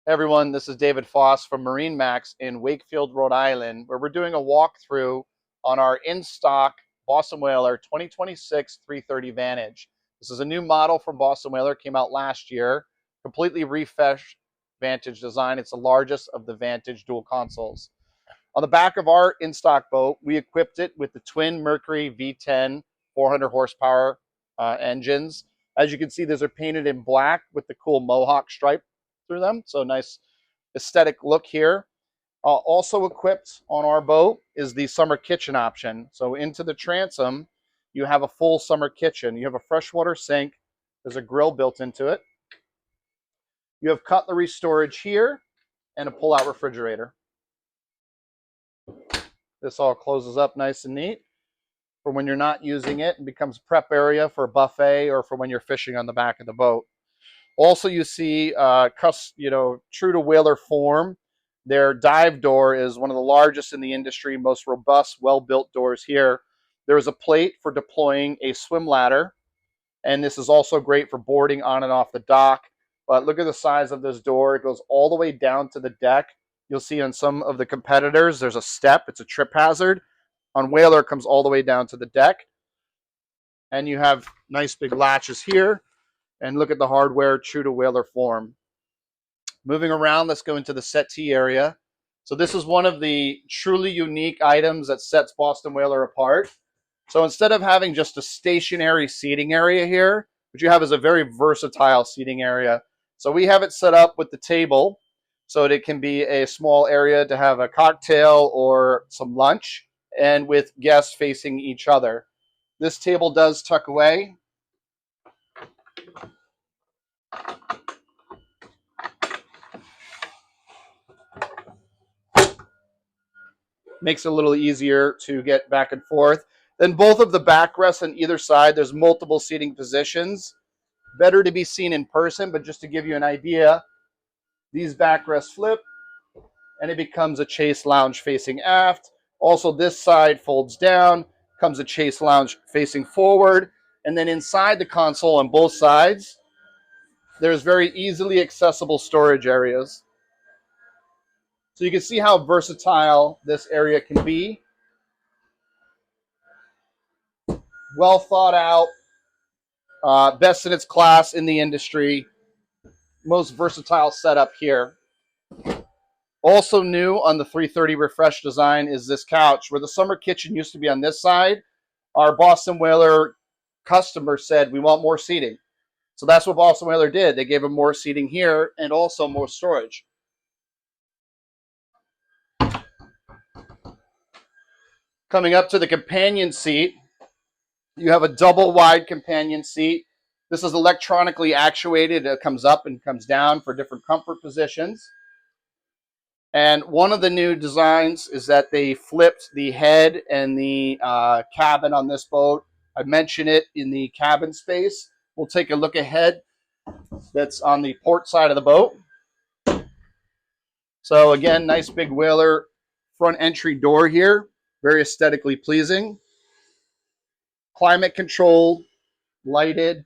Hey everyone, this is David Foss from MarineMax in Wakefield, Rhode Island, where we're doing a walkthrough on our in-stock Boston Whaler 2026 330 Vantage. This is a new model from Boston Whaler, came out last year, completely refreshed Vantage design. It's the largest of the Vantage dual consoles. On the back of our in-stock boat, we equipped it with the twin Mercury V10 400 horsepower engines. As you can see, those are painted in black with the cool Mohawk stripe through them. So nice aesthetic look here. Also equipped on our boat is the summer kitchen option. So into the transom, you have a full summer kitchen. You have a freshwater sink. There's a grill built into it. You have cutlery storage here and a pull-out refrigerator. This all closes up nice and neat for when you're not using it and becomes prep area for a buffet or for when you're fishing on the back of the boat. Also, you see, true to whaler form, their dive door is one of the largest in the industry, most robust, well-built doors here. There is a plate for deploying a swim ladder, and this is also great for boarding on and off the dock. But look at the size of this door. It goes all the way down to the deck. You'll see on some of the competitors, there's a step. It's a trip hazard. On Whaler, it comes all the way down to the deck. And you have nice big latches here. And look at the hardware, true to Whaler form. Moving around, let's go into the settee area. So this is one of the truly unique items that sets Boston Whaler apart. So instead of having just a stationary seating area here, what you have is a very versatile seating area. So we have it set up with the table so that it can be a small area to have a cocktail or some lunch, and with guests facing each other. This table does tuck away. Makes it a little easier to get back and forth. Then both of the backrests on either side, there's multiple seating positions. Better to be seen in person, but just to give you an idea, these backrests flip and it becomes a chase lounge facing aft. Also, this side folds down, comes a chase lounge facing forward. And then inside the console on both sides, there's very easily accessible storage areas. So you can see how versatile this area can be. Well thought out, best in its class in the industry, most versatile setup here. Also new on the 330 refresh design is this couch. Where the summer kitchen used to be on this side, our Boston Whaler customer said, we want more seating. So that's what Boston Whaler did. They gave them more seating here and also more storage. Coming up to the companion seat, you have a double wide companion seat. This is electronically actuated. It comes up and comes down for different comfort positions. And one of the new designs is that they flipped the head and the cabin on this boat. I mentioned it in the cabin space. We'll take a look ahead. That's on the port side of the boat. So again, nice big Whaler front entry door here. Very aesthetically pleasing. Climate controlled, lighted,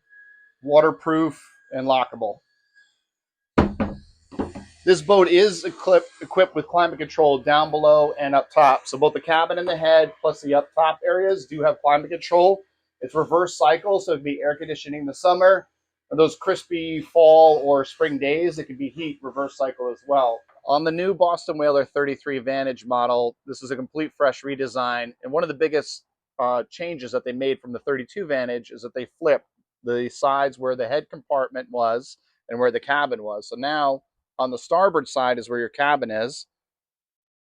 waterproof, and lockable. This boat is equipped with climate control down below and up top. So both the cabin and the head plus the up top areas do have climate control. It's reverse cycle, so it can be air conditioning in the summer. And those crispy fall or spring days, it can be heat reverse cycle as well. On the new Boston Whaler 33 Vantage model, this is a complete fresh redesign. And one of the biggest changes that they made from the 32 Vantage is that they flipped the sides where the head compartment was and where the cabin was. So now on the starboard side is where your cabin is.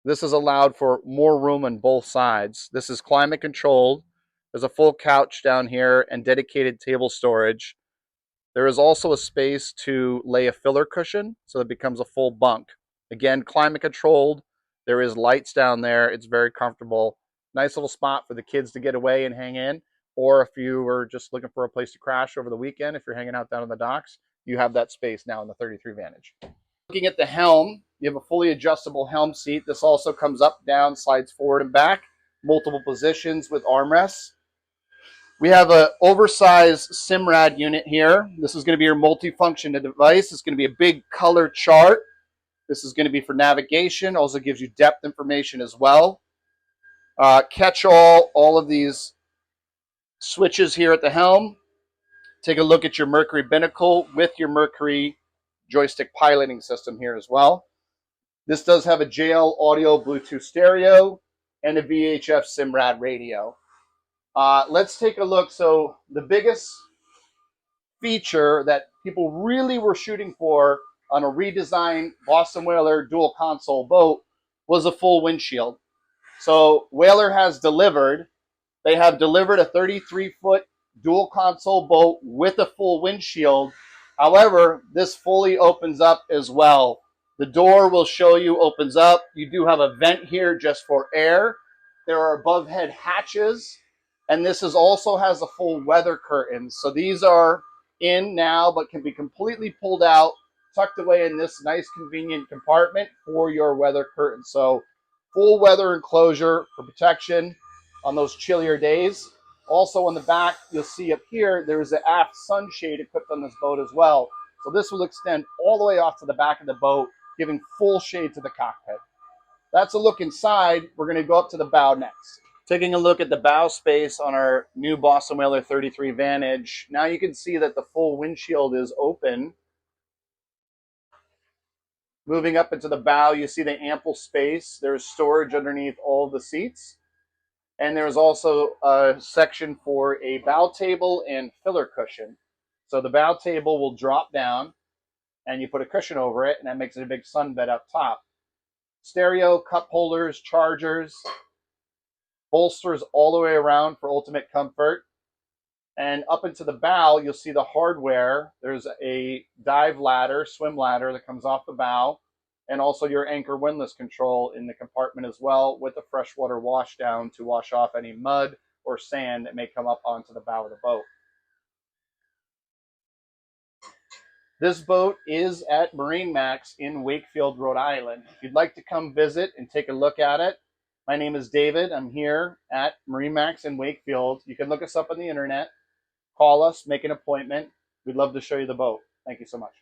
This has allowed for more room on both sides. This is climate controlled. There's a full couch down here and dedicated table storage. There is also a space to lay a filler cushion, so it becomes a full bunk. Again, climate controlled. There is lights down there. It's very comfortable. Nice little spot for the kids to get away and hang in. Or if you were just looking for a place to crash over the weekend, if you're hanging out down on the docks, you have that space now in the 33 Vantage. Looking at the helm, you have a fully adjustable helm seat. This also comes up, down, slides forward and back. Multiple positions with armrests. We have an oversized SIMRAD unit here. This is going to be your multifunction device. It's going to be a big color chart. This is going to be for navigation. Also gives you depth information as well. Catch all of these switches here at the helm. Take a look at your Mercury binnacle with your Mercury joystick piloting system here as well. This does have a JL audio Bluetooth stereo and a VHF Simrad radio. Let's take a look. So the biggest feature that people really were shooting for on a redesigned Boston Whaler dual console boat was a full windshield. So Whaler has delivered. They have delivered a 33-foot dual console boat with a full windshield. However, this fully opens up as well. The door will show you opens up. You do have a vent here just for air. There are above head hatches. And this also has a full weather curtain. So these are in now, but can be completely pulled out, tucked away in this nice convenient compartment for your weather curtain. So full weather enclosure for protection on those chillier days. Also on the back, you'll see up here, there is an aft sunshade equipped on this boat as well. So this will extend all the way off to the back of the boat, giving full shade to the cockpit. That's a look inside. We're going to go up to the bow next. Taking a look at the bow space on our new Boston Whaler 33 Vantage. Now you can see that the full windshield is open. Moving up into the bow, you see the ample space. There's storage underneath all of the seats. And there's also a section for a bow table and filler cushion. So the bow table will drop down and you put a cushion over it, and that makes it a big sunbed up top. Stereo, cup holders, chargers, bolsters all the way around for ultimate comfort. And up into the bow, you'll see the hardware. There's a dive ladder, swim ladder that comes off the bow, and also your anchor windlass control in the compartment as well, with a freshwater wash down to wash off any mud or sand that may come up onto the bow of the boat. This boat is at MarineMax in Wakefield, Rhode Island. If you'd like to come visit and take a look at it, my name is David. I'm here at MarineMax in Wakefield. You can look us up on the internet, call us, make an appointment. We'd love to show you the boat. Thank you so much.